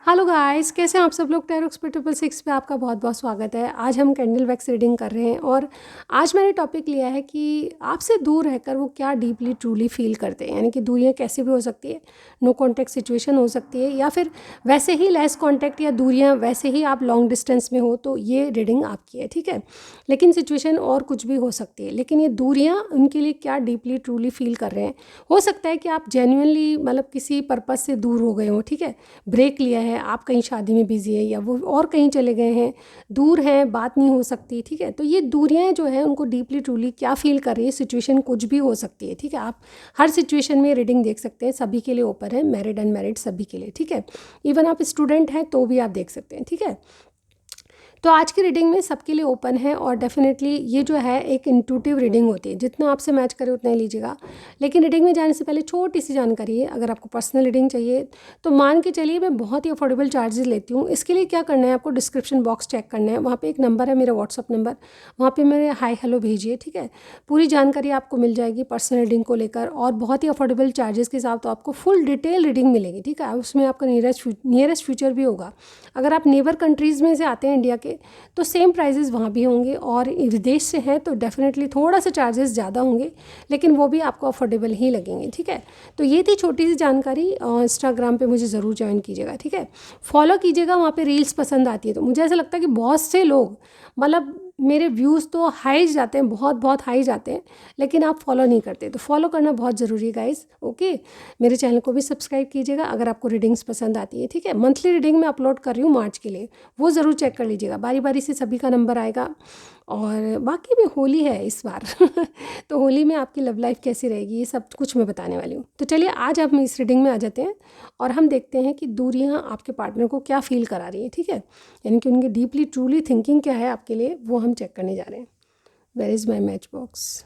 Hello guys, कैसे हैं आप सब लोग। टैरो एक्सपर्ट 666 पे आपका बहुत बहुत स्वागत है। आज हम कैंडल वैक्स रीडिंग कर रहे हैं और आज मैंने टॉपिक लिया है कि आपसे दूर रहकर वो क्या डीपली ट्रूली फील करते हैं, यानी कि दूरियां कैसे भी हो सकती है। नो कॉन्टैक्ट सिचुएशन हो सकती है या फिर वैसे ही लेस कॉन्टैक्ट या दूरियां वैसे ही आप लॉन्ग डिस्टेंस में हो तो ये रीडिंग आपकी है, ठीक है। लेकिन सिचुएशन और कुछ भी हो सकती है, लेकिन ये दूरियाँ उनके लिए क्या डीपली ट्रूली फील कर रहे हैं। हो सकता है कि आप जेन्युइनली मतलब किसी पर्पज़ से दूर हो गए हो, ठीक है, ब्रेक लिया है, आप कहीं शादी में बिजी है या वो और कहीं चले गए हैं, दूर हैं, बात नहीं हो सकती, ठीक है। तो ये दूरियां जो है उनको डीपली ट्रूली क्या फील कर रही है, सिचुएशन कुछ भी हो सकती है, ठीक है। आप हर सिचुएशन में रीडिंग देख सकते हैं, सभी के लिए ओपन है, मैरिड अनमैरिड सभी के लिए, ठीक है। इवन आप स्टूडेंट हैं तो भी आप देख सकते हैं, ठीक है। तो आज की रीडिंग में सबके लिए ओपन है और डेफिनेटली ये जो है एक इंट्यूटिव रीडिंग होती है, जितना आपसे मैच करे उतना ही लीजिएगा। लेकिन रीडिंग में जाने से पहले छोटी सी जानकारी है, अगर आपको पर्सनल रीडिंग चाहिए तो मान के चलिए मैं बहुत ही अफोर्डेबल चार्जेस लेती हूँ। इसके लिए क्या करना है, आपको डिस्क्रिप्शन बॉक्स चेक करना है, वहाँ पर एक नंबर है मेरा व्हाट्सअप नंबर, वहाँ पर मेरे हाई हेलो भेजिए, ठीक है। पूरी जानकारी आपको मिल जाएगी पर्सनल रीडिंग को लेकर और बहुत ही अफोर्डेबल चार्जेस के साथ तो आपको फुल डिटेल रीडिंग मिलेगी, ठीक है। उसमें आपका नियरेस्ट फ्यूचर भी होगा। अगर आप नेबर कंट्रीज़ में से आते हैं इंडिया के तो सेम प्राइजेज़ वहाँ भी होंगे और विदेश से हैं तो डेफिनेटली थोड़ा सा चार्जेस ज़्यादा होंगे, लेकिन वो भी आपको अफोर्डेबल ही लगेंगे, ठीक है। तो ये थी छोटी सी जानकारी। इंस्टाग्राम पे मुझे ज़रूर ज्वाइन कीजिएगा, ठीक है। फॉलो कीजिएगा, वहाँ पे रील्स पसंद आती है तो मुझे ऐसा लगता है कि बहुत से लोग मतलब मेरे व्यूज़ तो हाई जाते हैं, बहुत बहुत हाई जाते हैं, लेकिन आप फॉलो नहीं करते। तो फॉलो करना बहुत ज़रूरी है गाइस, ओके। मेरे चैनल को भी सब्सक्राइब कीजिएगा अगर आपको रीडिंग्स पसंद आती है, ठीक है। मंथली रीडिंग मैं अपलोड कर रही हूँ मार्च के लिए, वो ज़रूर चेक कर लीजिएगा। बारी बारी से सभी का नंबर आएगा। और बाकी भी होली है इस बार तो होली में आपकी लव लाइफ कैसी रहेगी ये सब कुछ मैं बताने वाली हूँ। तो चलिए आज हम इस रीडिंग में आ जाते हैं और हम देखते हैं कि दूरियाँ आपके पार्टनर को क्या फील करा रही है, ठीक है। यानी कि उनकी डीपली ट्रूली थिंकिंग क्या है आपके लिए, वो हम चेक करने जा रहे हैं। Where is my match box,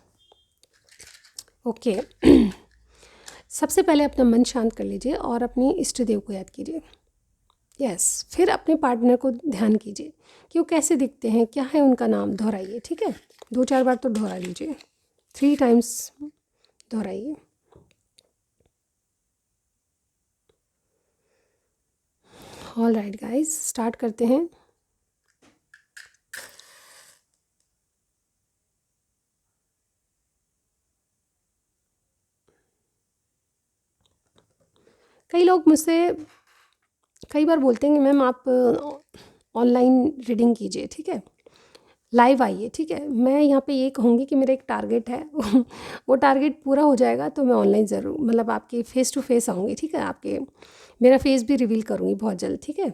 okay. सबसे पहले अपना मन शांत कर लीजिए और अपनी इष्ट देव को याद कीजिए। यस, फिर अपने पार्टनर को ध्यान कीजिए कि वो कैसे दिखते हैं, क्या है उनका नाम, दोहराइए, ठीक है। 2-4 बार तो दोहरा लीजिए, 3 टाइम्स दोहराइए। ऑल राइट गाइज, स्टार्ट करते हैं। कई लोग मुझसे कई बार बोलते हैं कि मैम आप ऑनलाइन रीडिंग कीजिए, ठीक है, लाइव आइए, ठीक है। मैं यहाँ पे ये कहूँगी कि मेरा एक टारगेट है वो टारगेट पूरा हो जाएगा तो मैं ऑनलाइन ज़रूर मतलब आपके फेस टू फेस आऊँगी, ठीक है। आपके मेरा फेस भी रिवील करूँगी बहुत जल्द, ठीक है।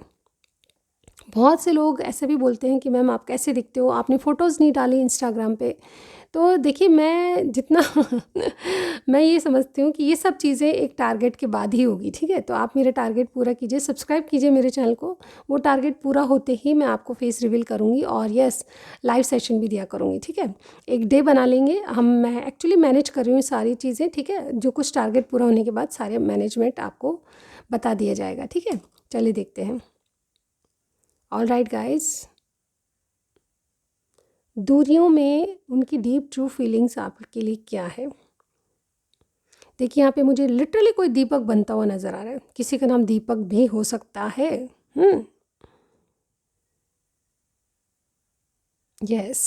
बहुत से लोग ऐसे भी बोलते हैं कि मैम आप कैसे दिखते हो, आपने फ़ोटोज़ नहीं डाली इंस्टाग्राम पे। तो देखिए मैं जितना मैं ये समझती हूँ कि ये सब चीज़ें एक टारगेट के बाद ही होगी, ठीक है। तो आप मेरा टारगेट पूरा कीजिए, सब्सक्राइब कीजिए मेरे चैनल को। वो टारगेट पूरा होते ही मैं आपको फेस रिवील करूँगी और यस, लाइव सेशन भी दिया करूँगी, ठीक है। एक डे बना लेंगे हम, मैं एक्चुअली मैनेज कर रही हूँ सारी चीज़ें, ठीक है। जो कुछ टारगेट पूरा होने के बाद सारे मैनेजमेंट आपको बता दिया जाएगा, ठीक है। चलिए देखते हैं। ऑल राइट गाइज, दूरियों में उनकी डीप ट्रू फीलिंग्स आपके लिए क्या है। देखिए यहाँ पे मुझे लिटरली कोई दीपक बनता हुआ नज़र आ रहा है, किसी का नाम दीपक भी हो सकता है। यस,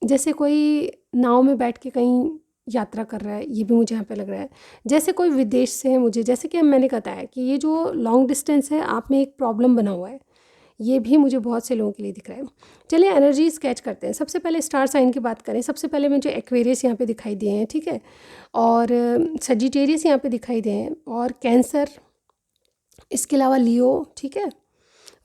जैसे कोई नाव में बैठ के कहीं यात्रा कर रहा है, ये भी मुझे यहाँ पे लग रहा है। जैसे कोई विदेश से है, मुझे जैसे कि मैंने बताया कि ये जो लॉन्ग डिस्टेंस है आप में एक प्रॉब्लम बना हुआ है, ये भी मुझे बहुत से लोगों के लिए दिख रहा है। चलिए एनर्जी स्केच करते हैं। सबसे पहले स्टार साइन की बात करें, सबसे पहले मुझे एक्वेरियस यहाँ पे दिखाई दिए हैं, ठीक है। और सजिटेरियस यहाँ पे दिखाई दिए हैं और कैंसर, इसके अलावा लियो, ठीक है।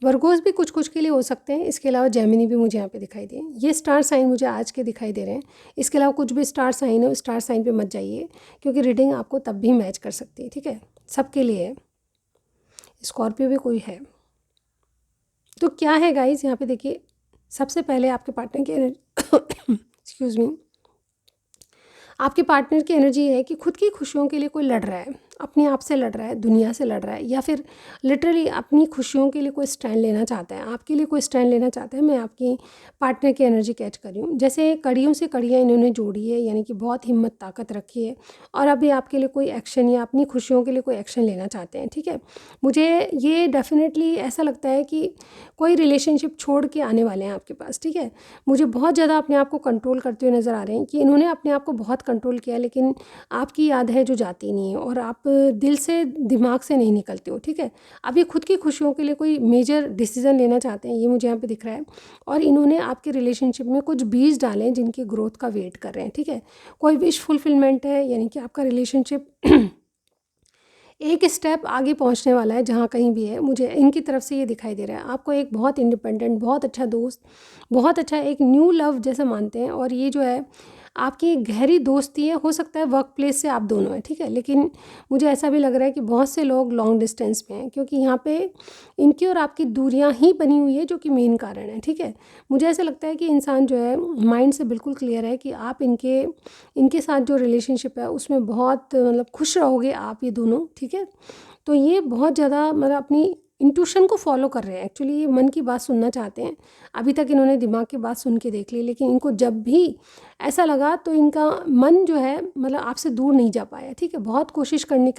वर्गोस भी कुछ कुछ के लिए हो सकते हैं, इसके अलावा जेमिनी भी मुझे यहाँ पे दिखाई दिए। ये स्टार साइन मुझे आज के दिखाई दे रहे हैं। इसके अलावा कुछ भी स्टार साइन है, स्टार साइन पे मत जाइए क्योंकि रीडिंग आपको तब भी मैच कर सकती है, ठीक है। सबके लिए है। स्कॉर्पियो भी कोई है तो क्या है गाइज, यहाँ पे देखिए। सबसे पहले आपके पार्टनर की एनर्जी एक्सक्यूज़ मी, आपके पार्टनर की एनर्जी है कि खुद की खुशियों के लिए कोई लड़ रहा है अपने आप से लड़ रहा है, दुनिया से लड़ रहा है, या फिर लिटरली अपनी खुशियों के लिए कोई स्टैंड लेना चाहता है, आपके लिए कोई स्टैंड लेना चाहता है। मैं आपकी पार्टनर की एनर्जी कैच कर रही हूँ। जैसे कड़ियों से कड़ियाँ इन्होंने जोड़ी है, यानी कि बहुत हिम्मत ताकत रखी है, और अभी आपके लिए कोई एक्शन या अपनी खुशियों के लिए कोई एक्शन लेना चाहते हैं, ठीक है। मुझे ये डेफिनेटली ऐसा लगता है कि कोई रिलेशनशिप छोड़ के आने वाले हैं आपके पास, ठीक है। मुझे बहुत ज़्यादा अपने आप को कंट्रोल करते हुए नज़र आ रहे हैं कि इन्होंने अपने आप को बहुत कंट्रोल किया, लेकिन आपकी याद है जो जाती नहीं है, और आप दिल से दिमाग से नहीं निकलते हो, ठीक है। अब ये खुद की खुशियों के लिए कोई मेजर डिसीजन लेना चाहते हैं, ये मुझे यहाँ पे दिख रहा है। और इन्होंने आपके रिलेशनशिप में कुछ बीज डाले हैं जिनकी ग्रोथ का वेट कर रहे हैं, ठीक है। कोई विश फुलफिलमेंट है, यानी कि आपका रिलेशनशिप एक स्टेप आगे पहुंचने वाला है, जहाँ कहीं भी है। मुझे इनकी तरफ से ये दिखाई दे रहा है, आपको एक बहुत इंडिपेंडेंट, बहुत अच्छा दोस्त, बहुत अच्छा एक न्यू लव जैसा मानते हैं। और ये जो है आपकी एक गहरी दोस्ती है, हो सकता है वर्क प्लेस से आप दोनों हैं, ठीक है। लेकिन मुझे ऐसा भी लग रहा है कि बहुत से लोग लॉन्ग डिस्टेंस पे हैं, क्योंकि यहाँ पे इनकी और आपकी दूरियाँ ही बनी हुई है, जो कि मेन कारण है, ठीक है। मुझे ऐसा लगता है कि इंसान जो है माइंड से बिल्कुल क्लियर है कि आप इनके इनके साथ जो रिलेशनशिप है उसमें बहुत मतलब खुश रहोगे आप ये दोनों, ठीक है। तो ये बहुत ज़्यादा मतलब अपनी इंट्यूशन को फॉलो कर रहे हैं, एक्चुअली ये मन की बात सुनना चाहते हैं। अभी तक इन्होंने दिमाग की बात सुन के देख ली, लेकिन इनको जब भी ऐसा लगा तो इनका मन जो है मतलब आपसे दूर नहीं जा पाया, ठीक है। बहुत कोशिश करने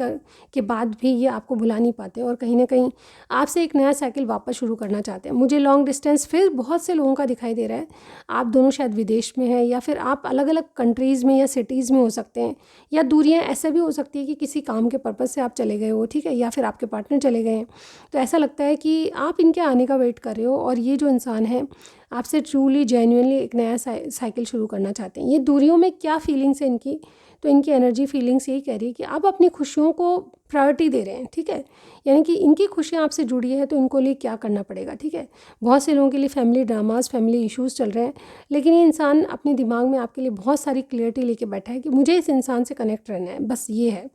के बाद भी ये आपको भुला नहीं पाते, और कहीं ना कहीं आपसे एक नया साइकिल वापस शुरू करना चाहते हैं। मुझे लॉन्ग डिस्टेंस फिर बहुत से लोगों का दिखाई दे रहा है। आप दोनों शायद विदेश में हैं, या फिर आप अलग अलग कंट्रीज़ में या सिटीज़ में हो सकते हैं, या दूरियाँ ऐसे भी हो सकती है कि किसी काम के पर्पज़ से आप चले गए हो, ठीक है, या फिर आपके पार्टनर चले गए हैं। तो ऐसा लगता है कि आप इनके आने का वेट कर रहे हो, और ये जो इंसान है आपसे ट्रूली जेन्युइनली एक नया साइकिल शुरू करना चाहते हैं। ये दूरियों में क्या फीलिंग्स है इनकी, तो इनकी एनर्जी फीलिंग्स यही कह रही है कि आप अपनी खुशियों को प्रायोरिटी दे रहे हैं, ठीक है। यानी कि इनकी खुशियाँ आपसे जुड़ी है, तो इनको लिए क्या करना पड़ेगा, ठीक है। बहुत से लोगों के लिए फैमिली ड्रामास, फैमिली इश्यूज़ चल रहे हैं, लेकिन ये इंसान अपने दिमाग में आपके लिए बहुत सारी क्लियरिटी लेके बैठा है कि मुझे इस इंसान से कनेक्ट रहना है, बस ये है।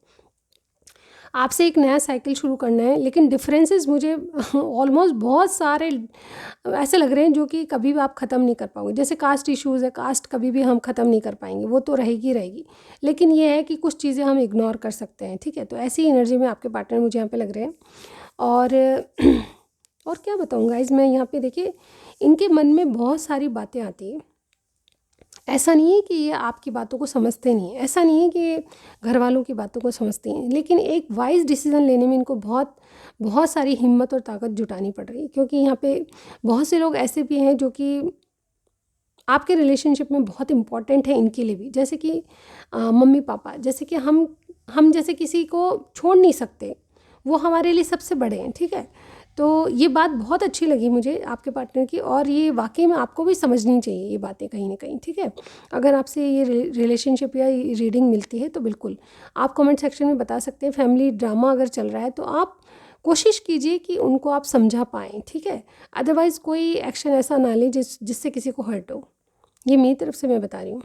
आपसे एक नया साइकिल शुरू करना है, लेकिन डिफरेंसेस मुझे ऑलमोस्ट बहुत सारे ऐसे लग रहे हैं जो कि कभी भी आप ख़त्म नहीं कर पाओगे। जैसे कास्ट इश्यूज़ है, कास्ट कभी भी हम ख़त्म नहीं कर पाएंगे, वो तो रहेगी रहेगी, लेकिन ये है कि कुछ चीज़ें हम इग्नोर कर सकते हैं, ठीक है। तो ऐसी एनर्जी में आपके पार्टनर मुझे यहाँ पे लग रहे हैं। और और क्या बताऊँ गाइज, मैं यहाँ पे देखिए इनके मन में बहुत सारी बातें आती हैं। ऐसा नहीं है कि ये आपकी बातों को समझते नहीं हैं, ऐसा नहीं है कि ये घर वालों की बातों को समझते हैं, लेकिन एक वाइज डिसीज़न लेने में इनको बहुत बहुत सारी हिम्मत और ताकत जुटानी पड़ रही है। क्योंकि यहाँ पे बहुत से लोग ऐसे भी हैं जो कि आपके रिलेशनशिप में बहुत इम्पॉर्टेंट है इनके लिए भी, जैसे कि मम्मी पापा, जैसे कि हम जैसे किसी को छोड़ नहीं सकते, वो हमारे लिए सबसे बड़े हैं, ठीक है। तो ये बात बहुत अच्छी लगी मुझे आपके पार्टनर की, और ये वाकई में आपको भी समझनी चाहिए ये बातें कहीं ना कहीं, ठीक है। अगर आपसे ये रिलेशनशिप या रीडिंग मिलती है तो बिल्कुल आप कमेंट सेक्शन में बता सकते हैं। फैमिली ड्रामा अगर चल रहा है तो आप कोशिश कीजिए कि उनको आप समझा पाएँ, ठीक है। अदरवाइज़ कोई एक्शन ऐसा ना लें जिससे किसी को हर्ट हो। ये मेरी तरफ से मैं बता रही हूँ।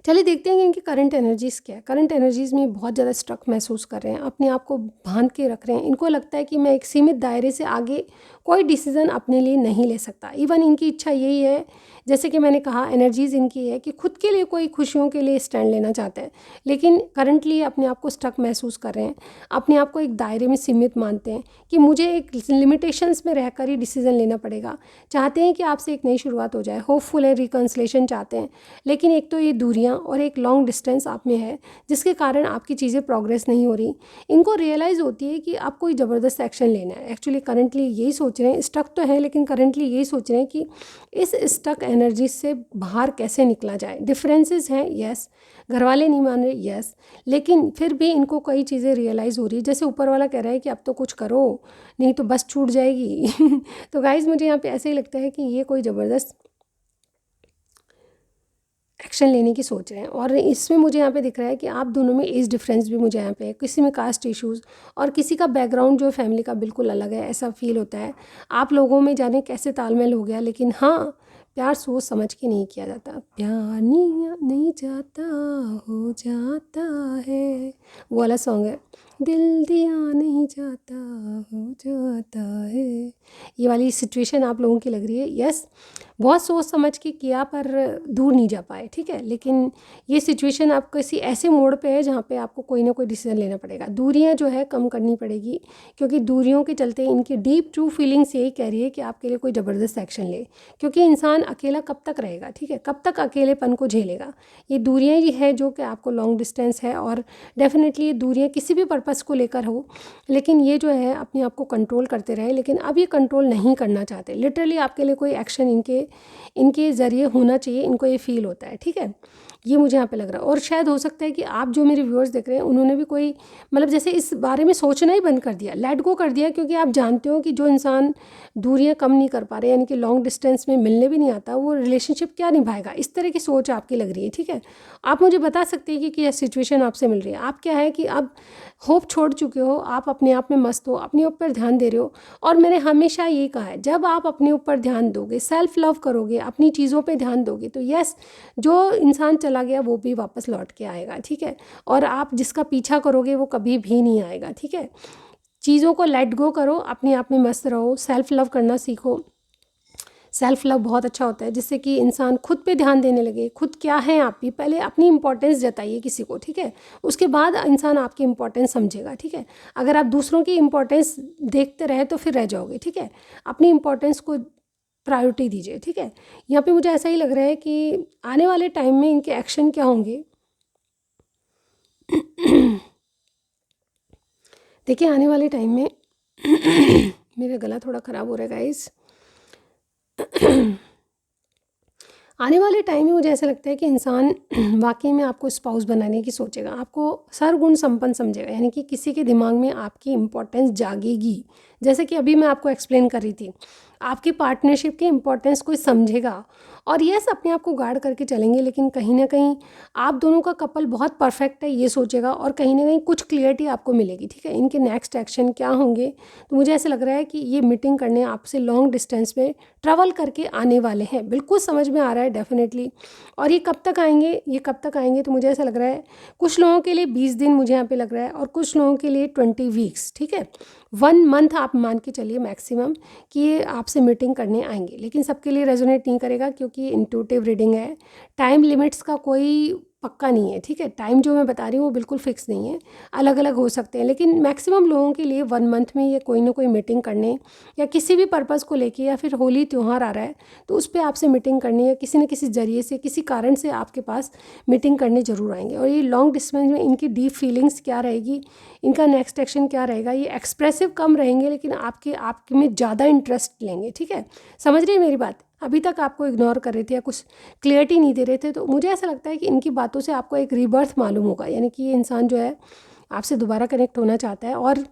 चलिए देखते हैं कि इनकी करंट एनर्जीज़ क्या है। करंट एनर्जीज़ में बहुत ज़्यादा स्ट्रक महसूस कर रहे हैं, अपने आप को बांध के रख रहे हैं। इनको लगता है कि मैं एक सीमित दायरे से आगे कोई डिसीज़न अपने लिए नहीं ले सकता। इवन इनकी इच्छा यही है, जैसे कि मैंने कहा एनर्जीज़ इनकी है कि खुद के लिए कोई खुशियों के लिए स्टैंड लेना चाहते हैं, लेकिन करंटली अपने आप को स्ट्रक महसूस कर रहे हैं। अपने आप को एक दायरे में सीमित मानते हैं कि मुझे एक लिमिटेशंस में रहकर ही डिसीज़न लेना पड़ेगा। चाहते हैं कि आपसे एक नई शुरुआत हो जाए, होपफुल है, रिकन्सिलेशन चाहते हैं, लेकिन एक तो ये दूरियां और एक लॉन्ग डिस्टेंस आप में है, जिसके कारण आपकी चीज़ें प्रोग्रेस नहीं हो रही। इनको रियलाइज़ होती है कि आप कोई ज़बरदस्त एक्शन लेना है। एक्चुअली करंटली यही सोच रहे हैं, स्टक तो है लेकिन करंटली यही सोच रहे हैं कि इस स्टक एनर्जी से बाहर कैसे निकला जाए। डिफरेंसेस हैं, यस, घर वाले नहीं मान रहे, यस, लेकिन फिर भी इनको कई चीज़ें रियलाइज़ हो रही है। जैसे ऊपर वाला कह रहा है कि अब तो कुछ करो, नहीं तो बस छूट जाएगी। तो गाइज़ मुझे यहाँ पे ऐसे ही लगता है कि ये कोई ज़बरदस्त एक्शन लेने की सोच रहे हैं। और इसमें मुझे यहाँ पे दिख रहा है कि आप दोनों में एज डिफरेंस भी मुझे यहाँ पे है, किसी में कास्ट इश्यूज़ और किसी का बैकग्राउंड जो फैमिली का बिल्कुल अलग है, ऐसा फील होता है। आप लोगों में जाने कैसे तालमेल हो गया, लेकिन हाँ, प्यार सोच समझ के नहीं किया जाता। प्यार नहीं जाता, हो जाता है, वो वाला सॉन्ग है। दिल दिया नहीं जाता, हो जाता है, ये वाली सिचुएशन आप लोगों की लग रही है। यस, बहुत सोच समझ के किया पर दूर नहीं जा पाए, ठीक है। लेकिन ये सिचुएशन आप किसी ऐसे मोड़ पे है जहाँ पे आपको कोई ना कोई डिसीजन लेना पड़ेगा, दूरियाँ जो है कम करनी पड़ेगी, क्योंकि दूरियों के चलते इनकी डीप ट्रू फीलिंग्स यही कह रही है कि आपके लिए कोई ज़बरदस्त एक्शन ले, क्योंकि इंसान अकेला कब तक रहेगा, ठीक है, कब तक अकेलेपन को झेलेगा। ये दूरियाँ ही है जो कि आपको लॉन्ग डिस्टेंस है, और डेफिनेटली ये दूरियाँ किसी भी पर्पज़ को लेकर हो, लेकिन ये जो है अपने आप को कंट्रोल करते रहे, लेकिन अब ये कंट्रोल नहीं करना चाहते। लिटरली आपके लिए कोई एक्शन इनके ज़रिए होना चाहिए, इनको ये फील होता है, ठीक है। ये मुझे यहाँ पे लग रहा है। और शायद हो सकता है कि आप जो मेरे व्यूअर्स देख रहे हैं उन्होंने भी कोई मतलब जैसे इस बारे में सोचना ही बंद कर दिया, लेट गो कर दिया, क्योंकि आप जानते हो कि जो इंसान दूरियां कम नहीं कर पा रहे, यानी कि लॉन्ग डिस्टेंस में मिलने भी नहीं आता, वो रिलेशनशिप क्या निभाएगा। इस तरह की सोच आपकी लग रही है, ठीक है। आप मुझे बता सकते हैं कि क्या सिचुएशन आपसे मिल रही है। आप क्या है कि अब होप छोड़ चुके हो, आप अपने आप में मस्त हो, अपने ऊपर ध्यान दे रहे हो। और मैंने हमेशा ये कहा है, जब आप अपने ऊपर ध्यान दोगे, सेल्फ लव करोगे, अपनी चीज़ों पे ध्यान दोगे, तो यस, जो इंसान चला गया वो भी वापस लौट के आएगा, ठीक है। और आप जिसका पीछा करोगे वो कभी भी नहीं आएगा, ठीक है। चीज़ों को लेट गो करो, अपने आप में मस्त रहो, सेल्फ लव करना सीखो। सेल्फ लव बहुत अच्छा होता है, जिससे कि इंसान खुद पे ध्यान देने लगे। खुद क्या है आप भी पहले अपनी इंपॉर्टेंस जताइए किसी को, ठीक है। उसके बाद इंसान आपकी इंपॉर्टेंस समझेगा, ठीक है। अगर आप दूसरों की इंपॉर्टेंस देखते रहे तो फिर रह जाओगे, ठीक है। अपनी इंपॉर्टेंस को प्रायोरिटी दीजिए, ठीक है। यहाँ पे मुझे ऐसा ही लग रहा है कि आने वाले टाइम में इनके एक्शन क्या होंगे। देखिए आने वाले टाइम में मेरा गला थोड़ा ख़राब हो रहा है गाइस। आने वाले टाइम में मुझे ऐसा लगता है कि इंसान वाकई में आपको स्पाउस बनाने की सोचेगा, आपको सर्वगुण संपन्न समझेगा, यानी कि किसी के दिमाग में आपकी इम्पोर्टेंस जागेगी। जैसे कि अभी मैं आपको एक्सप्लेन कर रही थी, आपकी पार्टनरशिप की इम्पोर्टेंस कोई समझेगा। और यस, अपने आप को गार्ड करके चलेंगे, लेकिन कहीं ना कहीं आप दोनों का कपल बहुत परफेक्ट है ये सोचेगा, और कहीं ना कहीं कुछ क्लियरिटी आपको मिलेगी, ठीक है। इनके नेक्स्ट एक्शन क्या होंगे, तो मुझे ऐसा लग रहा है कि ये मीटिंग करने आपसे लॉन्ग डिस्टेंस में ट्रैवल करके आने वाले हैं, बिल्कुल समझ में आ रहा है डेफिनेटली। और ये कब तक आएंगे, ये कब तक आएंगे, तो मुझे ऐसा लग रहा है कुछ लोगों के लिए 20 दिन मुझे यहाँ पे लग रहा है, और कुछ लोगों के लिए 20 वीक्स, ठीक है। 1 मंथ आप मान के चलिए मैक्सिमम कि ये आपसे मीटिंग करने आएंगे, लेकिन सबके लिए रेजोनेट नहीं करेगा, क्योंकि इंट्यूटिव रीडिंग है। टाइम लिमिट्स का कोई पक्का नहीं है, ठीक है। टाइम जो मैं बता रही हूँ वो बिल्कुल फिक्स नहीं है, अलग अलग हो सकते हैं, लेकिन मैक्सिमम लोगों के लिए 1 मंथ में ये कोई ना कोई मीटिंग करने, या किसी भी पर्पज़ को लेके, या फिर होली त्यौहार आ रहा है तो उस पर आपसे मीटिंग करनी, या किसी न किसी ज़रिए से किसी कारण से आपके पास मीटिंग करने ज़रूर आएंगे। और ये लॉन्ग डिस्टेंस में इनकी डीप फीलिंग्स क्या रहेगी, इनका नेक्स्ट एक्शन क्या रहेगा। ये एक्सप्रेसिव कम रहेंगे, लेकिन आपके में ज़्यादा इंटरेस्ट लेंगे, ठीक है। समझ रहे हैं मेरी बात। अभी तक आपको इग्नोर कर रहे थे या कुछ क्लियरिटी नहीं दे रहे थे, तो मुझे ऐसा लगता है कि इनकी बातों से आपको एक रीबर्थ मालूम होगा, यानी कि ये इंसान जो है आपसे दोबारा कनेक्ट होना चाहता है। और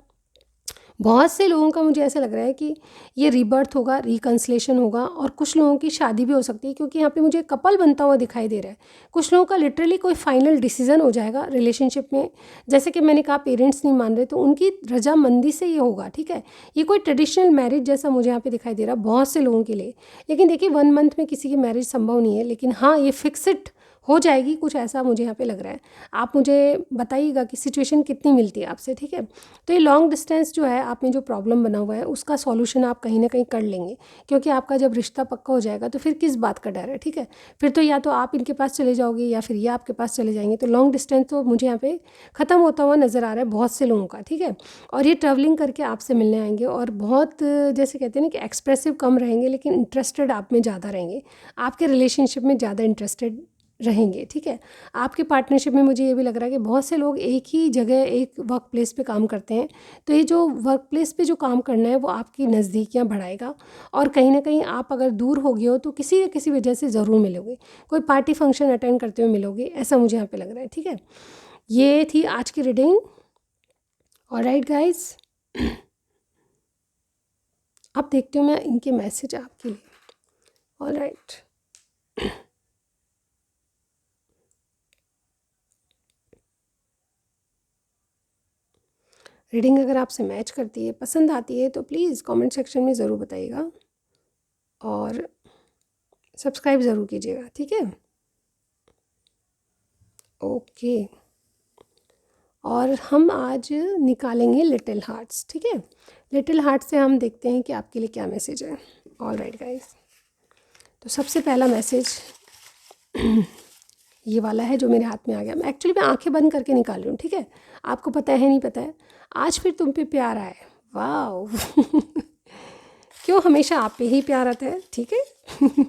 बहुत से लोगों का मुझे ऐसा लग रहा है कि ये रीबर्थ होगा, रिकन्सिलेशन होगा, और कुछ लोगों की शादी भी हो सकती है, क्योंकि यहाँ पे मुझे कपल बनता हुआ दिखाई दे रहा है। कुछ लोगों का लिटरली कोई फाइनल डिसीजन हो जाएगा रिलेशनशिप में, जैसे कि मैंने कहा पेरेंट्स नहीं मान रहे तो उनकी रजामंदी से ये होगा, ठीक है। ये कोई ट्रेडिशनल मैरिज जैसा मुझे यहाँ पे दिखाई दे रहा है बहुत से लोगों के लिए। लेकिन देखिए 1 मंथ में किसी की मैरिज संभव नहीं है, लेकिन हाँ ये फिक्सड हो जाएगी, कुछ ऐसा मुझे यहाँ पे लग रहा है। आप मुझे बताइएगा कि सिचुएशन कितनी मिलती है आपसे, ठीक है। तो ये लॉन्ग डिस्टेंस जो है आप में जो प्रॉब्लम बना हुआ है उसका सॉल्यूशन आप कहीं ना कहीं कर लेंगे, क्योंकि आपका जब रिश्ता पक्का हो जाएगा तो फिर किस बात का डर है, ठीक है। फिर तो या तो आप इनके पास चले जाओगे या फिर ये आपके पास चले जाएंगे। तो लॉन्ग डिस्टेंस तो मुझे यहाँ पे ख़त्म होता हुआ नज़र आ रहा है बहुत से लोगों का, ठीक है। और ये ट्रैवलिंग करके आपसे मिलने आएंगे, और बहुत जैसे कहते हैं ना कि एक्सप्रेसिव कम रहेंगे, लेकिन इंटरेस्टेड आप में ज़्यादा रहेंगे, आपके रिलेशनशिप में ज़्यादा इंटरेस्टेड रहेंगे, ठीक है। आपके पार्टनरशिप में मुझे ये भी लग रहा है कि बहुत से लोग एक ही जगह एक वर्क प्लेस पे काम करते हैं, तो ये जो वर्क प्लेस पे जो काम करना है वो आपकी नज़दीकियाँ बढ़ाएगा। और कहीं ना कहीं आप अगर दूर हो गए हो तो किसी न किसी वजह से ज़रूर मिलोगे, कोई पार्टी फंक्शन अटेंड करते हुए मिलोगे, ऐसा मुझे यहाँ पे लग रहा है, ठीक है। ये थी आज की रीडिंग। ऑलराइट गाइस, अब देखते हो मैं इनके मैसेज आपके लिए। ऑलराइट, रीडिंग अगर आपसे मैच करती है, पसंद आती है, तो प्लीज़ कमेंट सेक्शन में ज़रूर बताइएगा, और सब्सक्राइब ज़रूर कीजिएगा, ठीक है। ओके, और हम आज निकालेंगे लिटिल हार्ट्स, ठीक है। लिटिल हार्ट से हम देखते हैं कि आपके लिए क्या मैसेज है। ऑलराइट गाइस, तो सबसे पहला मैसेज ये वाला है जो मेरे हाथ में आ गया। मैं आंखें बंद करके निकाल रही हूँ, ठीक है। आपको पता है नहीं पता है, आज फिर तुम पे प्यार आए। वाह क्यों हमेशा आप पे ही प्यार आता है, ठीक है।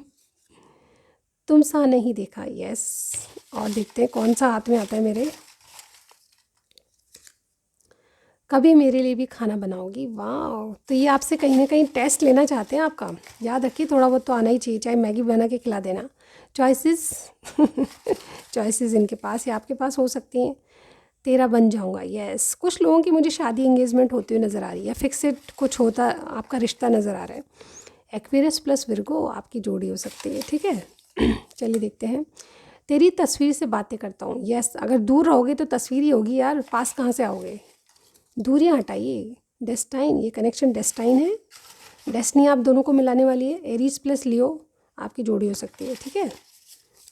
तुम सा नहीं देखा, यस। और देखते हैं कौन सा हाथ में आता है मेरे। कभी मेरे लिए भी खाना बनाओगी, वाह। तो ये आपसे कहीं ना कहीं टेस्ट लेना चाहते हैं आपका। याद रखिए थोड़ा बहुत तो आना ही चाहिए, चाहे मैगी बना के खिला देना। चॉइसेस चॉइसेस इनके पास या आपके पास हो सकती हैं। तेरा बन जाऊंगा, यस। कुछ लोगों की मुझे शादी एंगेजमेंट होती हुई नज़र आ रही है, फिक्सेड कुछ होता आपका रिश्ता नज़र आ रहा है। एक्वेरियस प्लस विर्गो आपकी जोड़ी हो सकती है, ठीक है। चलिए देखते हैं। तेरी तस्वीर से बातें करता हूँ, यस। अगर दूर रहोगे तो तस्वीर ही होगी यार, पास कहाँ से आओगे। दूरियां हटाइए। डेस्टाइन, ये कनेक्शन डेस्टाइन है। डेस्टनी आप दोनों को मिलाने वाली है। एरीज प्लस लियो आपकी जोड़ी हो सकती है, ठीक है।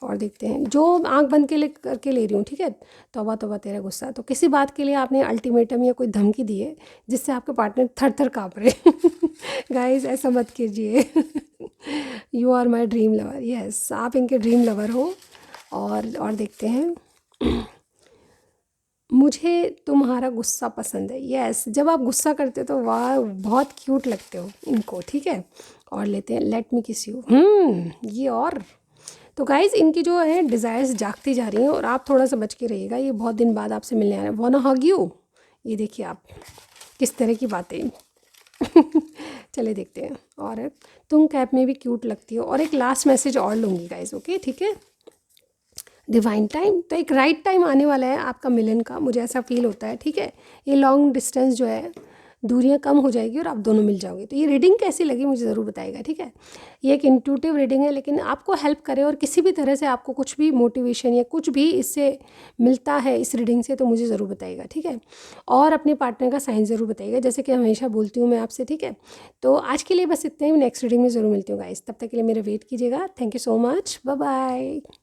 और देखते हैं, जो आंख बंद के लिए करके ले रही हूँ, ठीक है। तौबा तौबा तेरा गुस्सा, तो किसी बात के लिए आपने अल्टीमेटम या कोई धमकी दी है जिससे आपके पार्टनर थर थर काँप रहे। गाइस ऐसा मत कीजिए। You are my dream lover, yes. आप इनके ड्रीम लवर हो। और देखते हैं। मुझे तुम्हारा गुस्सा पसंद है, यस। जब आप गुस्सा करते हो तो वाह बहुत क्यूट लगते हो इनको, ठीक है। और लेते हैं लेट मी किस यू, ये। और तो गाइज़ इनकी जो है डिज़ायर्स जागती जा रही हैं और आप थोड़ा सा बच के रहिएगा, ये बहुत दिन बाद आपसे मिलने आ रहे हैं। वाना हग यू, ये देखिए आप किस तरह की बातें। चले देखते हैं। और तुम कैप में भी क्यूट लगती हो। और एक लास्ट मैसेज और लूँगी गाइज़, ओके, ठीक है। डिवाइन टाइम, तो एक राइट टाइम आने वाला है आपका मिलन का, मुझे ऐसा फील होता है, ठीक है। ये लॉन्ग डिस्टेंस जो है, दूरियां कम हो जाएगी और आप दोनों मिल जाओगे। तो ये रीडिंग कैसी लगी मुझे ज़रूर बताइएगा, ठीक है। ये एक इंट्यूटिव रीडिंग है, लेकिन आपको हेल्प करे और किसी भी तरह से आपको कुछ भी मोटिवेशन या कुछ भी इससे मिलता है इस रीडिंग से, तो मुझे ज़रूर बताइएगा, ठीक है। और अपने पार्टनर का साइन ज़रूर बताइएगा, जैसे कि हमेशा बोलती हूँ मैं आपसे, ठीक है। तो आज के लिए बस इतना ही, नेक्स्ट रीडिंग में ज़रूर मिलती हूँ गाइस, तब तक के लिए मेरा वेट कीजिएगा। Thank you so much, bye bye.